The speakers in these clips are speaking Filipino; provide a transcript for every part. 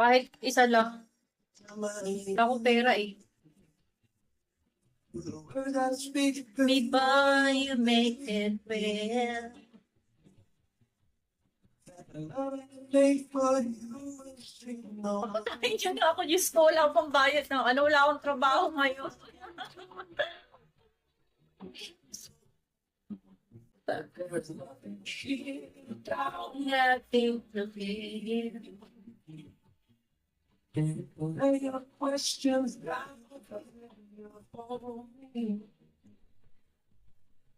Kahit isa lang. Wala akong pera eh. Me by you make it real. Pagkain dyan na ako, Diyos ko, wala akong bayad ng ano, wala akong trabaho ngayon. Nothing to be.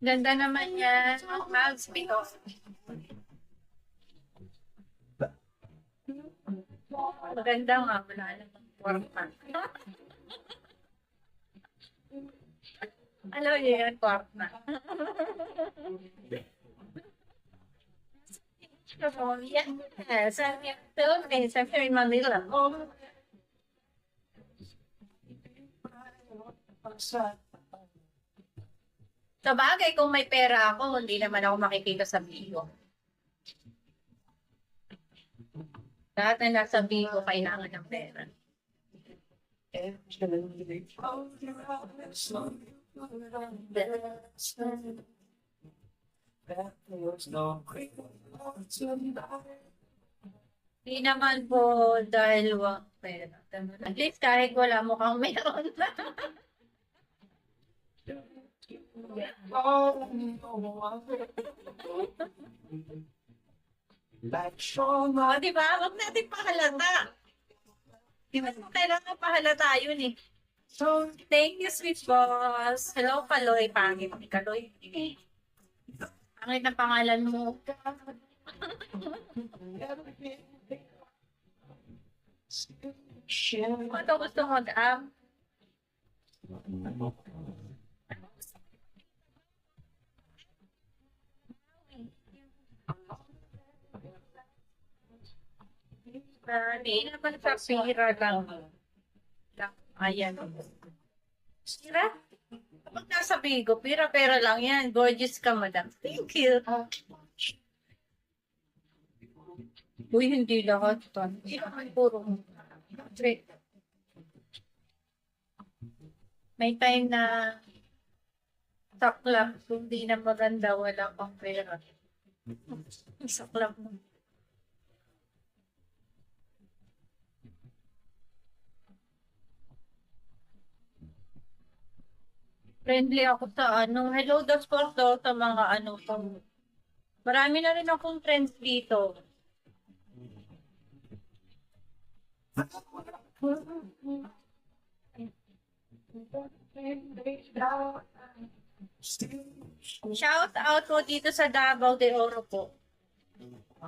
Ganda naman yan. Mags, because maganda nga, wala namang kwarta. Alam niyo yan, kwarta. Oh, yeah. Sabi ito, sabi in Manila. Sa bagay, kung may pera ako, hindi naman ako makikita sa bigo. Lahat na nasa bigo, kailangan ng pera. Hindi naman po dahil wag pera. At least kahit wala mukhang meron. O, di ba? Huwag natin pahalata. Di ba kailangan pahalata yun eh. So, thank you, sweet boss. Hello, Kaloy. Pangit ni Kaloy. Pangit na pangalan mo. Kung gusto mo, hindi naman sa pira lang. Ayan. Pira? Kapag nasa bigo, pira-pera lang yan. Gorgeous ka, madam. Thank you. Uy, hindi lahat. Hindi naman puro. May time na saklap. Kung di na maganda, wala pang pera. Saklap mo. Friendly ako sa ano. Hello, that's for daw sa mga ano. Marami na rin akong friends dito. Shout out po dito sa Davao de Oro po.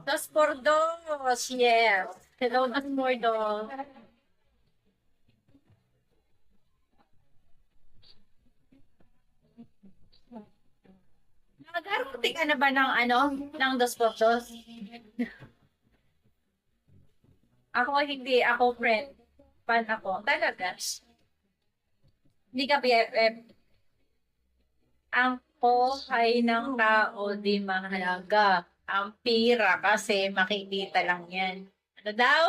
Dos por dos, yes. Hello, dos por dos. Nag-aruti ka na ba ng ano? Ng dos por dos? Ako hindi, ako friend. Fan ako. Talaga. Hindi ka BFF. Ang buhay ng tao di mahalaga. Ang pira kasi makikita lang yan. Ano daw?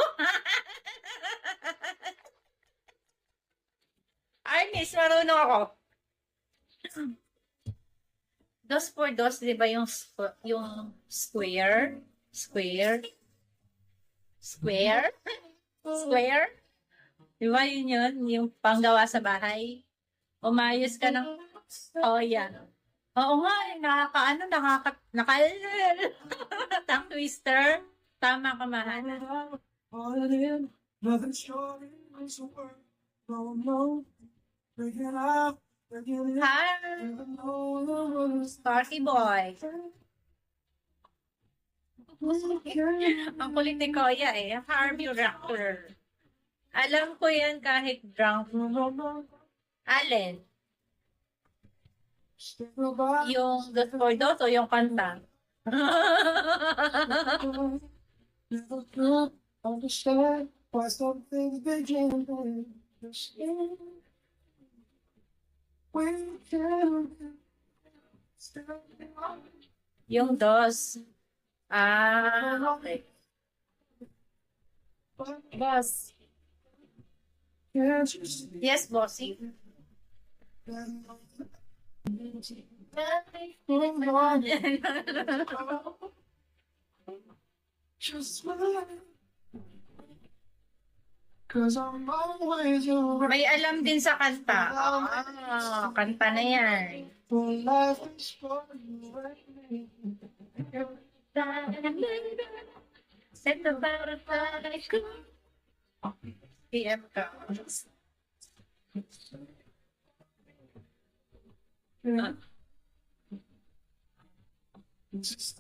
Arnis, marunong ako. Dos por dos, di ba yung square? Square? Square? Square? Di ba yun? Yung panggawa sa bahay? Umayos ka ng... Oh, yeah. Oo nga, tongue twister. Tama ka, mahal. Hi! Sparky boy. Ang kulit ni Koya eh. Harvey Raptor. Alam ko yan kahit drunk. Allen. Yung dos por dos o yung kanta? Yung dos. Ah, okay. Boss. Yes, bossy. May alam din sa kanta. Kanta na yan. Ito para ko. PM ka.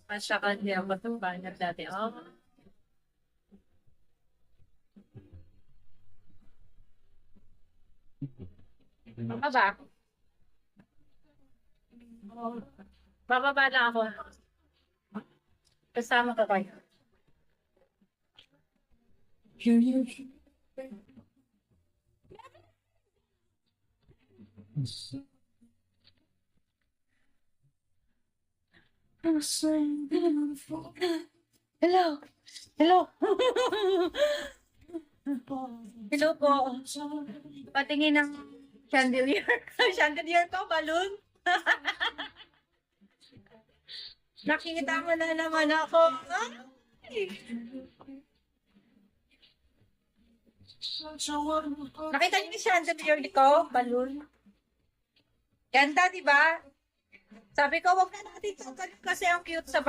Masya ka niya ako itong banner dati. Baba. Bababa lang ako. Kasama ka kayo. Hello. Hello. Hello po. Patingin ng chandelier. Chandelier ko, balloon. Nakita mo na naman ako. Ay. Nakita niyo yung chandelier ko, balloon. Ganda, di ba? Sabi ko, wag na natin tanggalin kasi ang cute sa